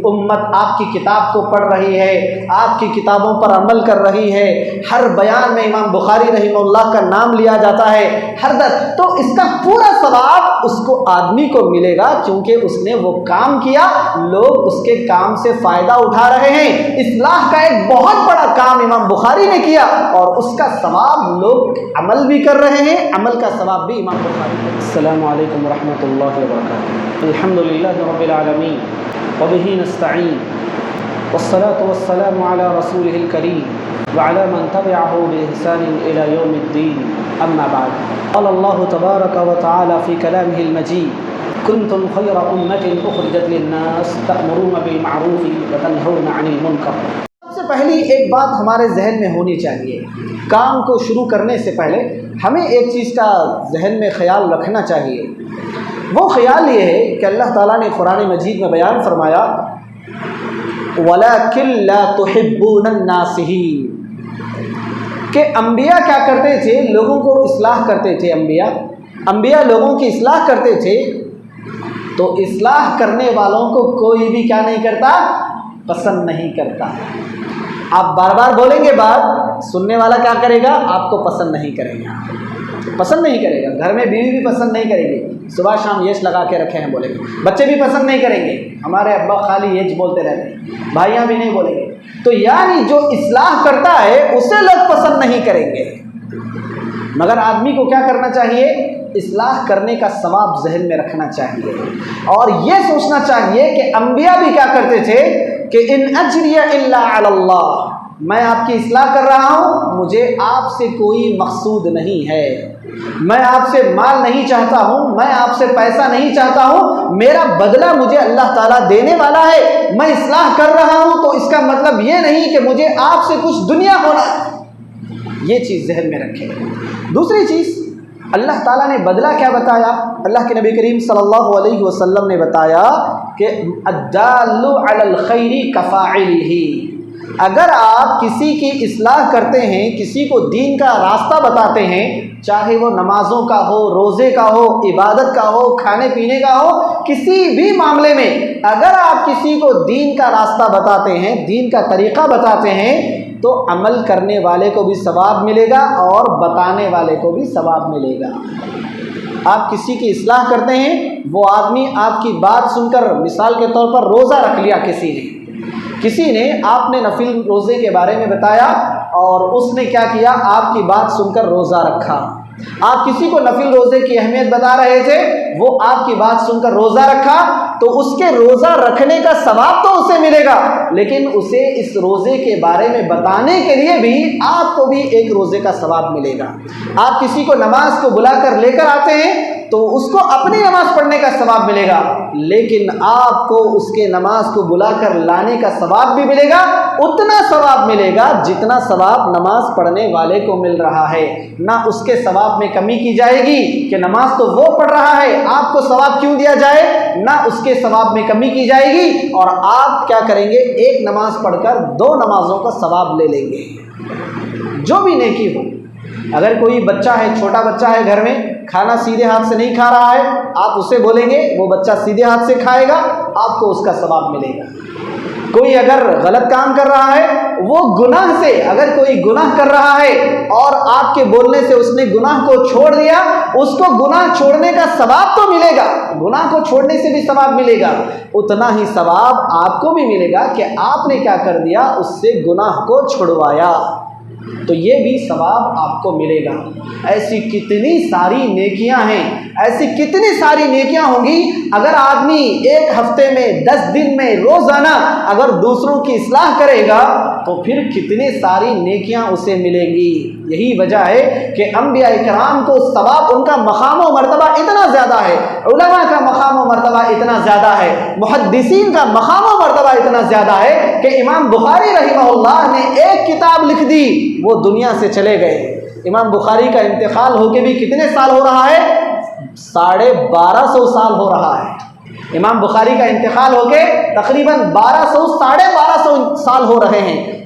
امت آپ کی کتاب کو پڑھ رہی ہے، آپ کی کتابوں پر عمل کر رہی ہے، ہر بیان میں امام بخاری رحمہ اللہ کا نام لیا جاتا ہے، تو اس کا پورا ثواب اس کو آدمی کو ملے گا، کیونکہ اس نے وہ کام کیا، لوگ اس کے کام سے فائدہ اٹھا رہے ہیں۔ اصلاح کا ایک بہت بڑا کام امام بخاری نے کیا اور اس کا ثواب لوگ عمل بھی کر رہے ہیں، عمل کا ثواب بھی امام بخاری نے۔ السلام علیکم ورحمۃ اللہ وبرکاتہ۔ الحمد للہ رب العالمین وبہ نستعین والصلاة والسلام علی رسولہ الکریم وعلی من تبعہ بإحسان الی یوم الدین، اما بعد۔ قال اللہ تبارک وتعالی فی کلامہ المجید: کنتم خیر امۃ اخرجت للناس تأمرون بالمعروف وتنہون عن المنکر۔ سب سے پہلی ایک بات ہمارے ذہن میں ہونی چاہیے، کام کو شروع کرنے سے پہلے ہمیں ایک چیز کا ذہن میں خیال رکھنا چاہیے، وہ خیال یہ ہے کہ اللہ تعالیٰ نے قرآن مجید میں بیان فرمایا وَلَكِنْ لَا تُحِبُّونَ النَّاصِحِينَ، کہ انبیاء کیا کرتے تھے؟ لوگوں کو اصلاح کرتے تھے۔ انبیاء لوگوں کی اصلاح کرتے تھے، تو اصلاح کرنے والوں کو کوئی بھی کیا نہیں کرتا؟ پسند نہیں کرتا۔ آپ بار بار بولیں گے بات، سننے والا کیا کرے گا؟ آپ کو پسند نہیں کرے گا، پسند نہیں کرے گا۔ گھر میں بیوی بھی پسند نہیں کرے گی، صبح شام یش لگا کے رکھے ہیں بولیں گے، بچے بھی پسند نہیں کریں گے، ہمارے ابا خالی یش بولتے رہتے ہیں، بھائیاں بھی نہیں بولیں گے۔ تو یعنی جو اصلاح کرتا ہے اسے لوگ پسند نہیں کریں گے، مگر آدمی کو کیا کرنا چاہیے؟ اصلاح کرنے کا ثواب ذہن میں رکھنا چاہیے اور یہ سوچنا چاہیے کہ انبیاء بھی کیا کرتے تھے کہ ان اجریہ الا علی اللہ، میں آپ کی اصلاح کر رہا ہوں، مجھے آپ سے کوئی مقصود نہیں ہے، میں آپ سے مال نہیں چاہتا ہوں، میں آپ سے پیسہ نہیں چاہتا ہوں، میرا بدلہ مجھے اللہ تعالیٰ دینے والا ہے، میں اصلاح کر رہا ہوں تو اس کا مطلب یہ نہیں کہ مجھے آپ سے کچھ دنیا ہونا ہے۔ یہ چیز ذہن میں رکھیں۔ دوسری چیز، اللہ تعالیٰ نے بدلہ کیا بتایا؟ اللہ کے نبی کریم صلی اللہ علیہ وسلم نے بتایا کہ الدال علی الخیر کفاعلہ، اگر آپ کسی کی اصلاح کرتے ہیں، کسی کو دین کا راستہ بتاتے ہیں، چاہے وہ نمازوں کا ہو، روزے کا ہو، عبادت کا ہو، کھانے پینے کا ہو، کسی بھی معاملے میں اگر آپ کسی کو دین کا راستہ بتاتے ہیں، دین کا طریقہ بتاتے ہیں، تو عمل کرنے والے کو بھی ثواب ملے گا اور بتانے والے کو بھی ثواب ملے گا۔ آپ کسی کی اصلاح کرتے ہیں، وہ آدمی آپ کی بات سن کر، مثال کے طور پر روزہ رکھ لیا کسی نے آپ نے نفل روزے کے بارے میں بتایا اور اس نے کیا کیا؟ آپ کی بات سن کر روزہ رکھا۔ آپ کسی کو نفل روزے کی اہمیت بتا رہے تھے، وہ آپ کی بات سن کر روزہ رکھا، تو اس کے روزہ رکھنے کا ثواب تو اسے ملے گا، لیکن اسے اس روزے کے بارے میں بتانے کے لیے بھی آپ کو بھی ایک روزے کا ثواب ملے گا۔ آپ کسی کو نماز کو بلا کر لے کر آتے ہیں تو اس کو اپنی نماز پڑھنے کا ثواب ملے گا، لیکن آپ کو اس کے نماز کو بلا کر لانے کا ثواب بھی ملے گا، اتنا ثواب ملے گا جتنا ثواب نماز پڑھنے والے کو مل رہا ہے۔ نہ اس کے ثواب میں کمی کی جائے گی کہ نماز تو وہ پڑھ رہا ہے، آپ کو ثواب کیوں دیا جائے، نہ اس کے ثواب میں کمی کی جائے گی، اور آپ کیا کریں گے؟ ایک نماز پڑھ کر 2 نمازوں کا ثواب لے لیں گے۔ جو بھی نیکی ہو، اگر کوئی بچہ ہے، چھوٹا بچہ ہے گھر میں، کھانا سیدھے ہاتھ سے نہیں کھا رہا ہے، آپ اسے بولیں گے، وہ بچہ سیدھے ہاتھ سے کھائے گا، آپ کو اس کا ثواب ملے گا۔ کوئی اگر غلط کام کر رہا ہے، وہ گناہ سے، اگر کوئی گناہ کر رہا ہے اور آپ کے بولنے سے اس نے گناہ کو چھوڑ دیا، اس کو گناہ چھوڑنے کا ثواب تو ملے گا، گناہ کو چھوڑنے سے بھی ثواب ملے گا، اتنا ہی ثواب آپ کو بھی ملے گا کہ آپ نے کیا کر دیا؟ اس سے گناہ کو چھڑوایا، تو یہ بھی ثواب آپ کو ملے گا۔ ایسی کتنی ساری نیکیاں ہیں، ایسی کتنی ساری نیکیاں ہوں گی، اگر آدمی ایک ہفتے میں 10 دن میں روزانہ اگر دوسروں کی اصلاح کرے گا تو پھر کتنی ساری نیکیاں اسے ملیں گی۔ یہی وجہ ہے کہ انبیاء کرام کو ثواب، ان کا مقام و مرتبہ اتنا زیادہ ہے، علماء کا مقام و مرتبہ اتنا زیادہ ہے، محدثین کا مقام و مرتبہ اتنا زیادہ ہے کہ امام بخاری رحمہ اللہ نے ایک کتاب لکھ دی، وہ دنیا سے چلے گئے۔ امام بخاری کا انتقال ہو کے بھی کتنے سال ہو رہا ہے؟ 1250 سال ہو رہا ہے۔ امام بخاری کا انتقال ہو کے تقریباً 1200 ساڑھے 1200 سال ہو رہے ہیں۔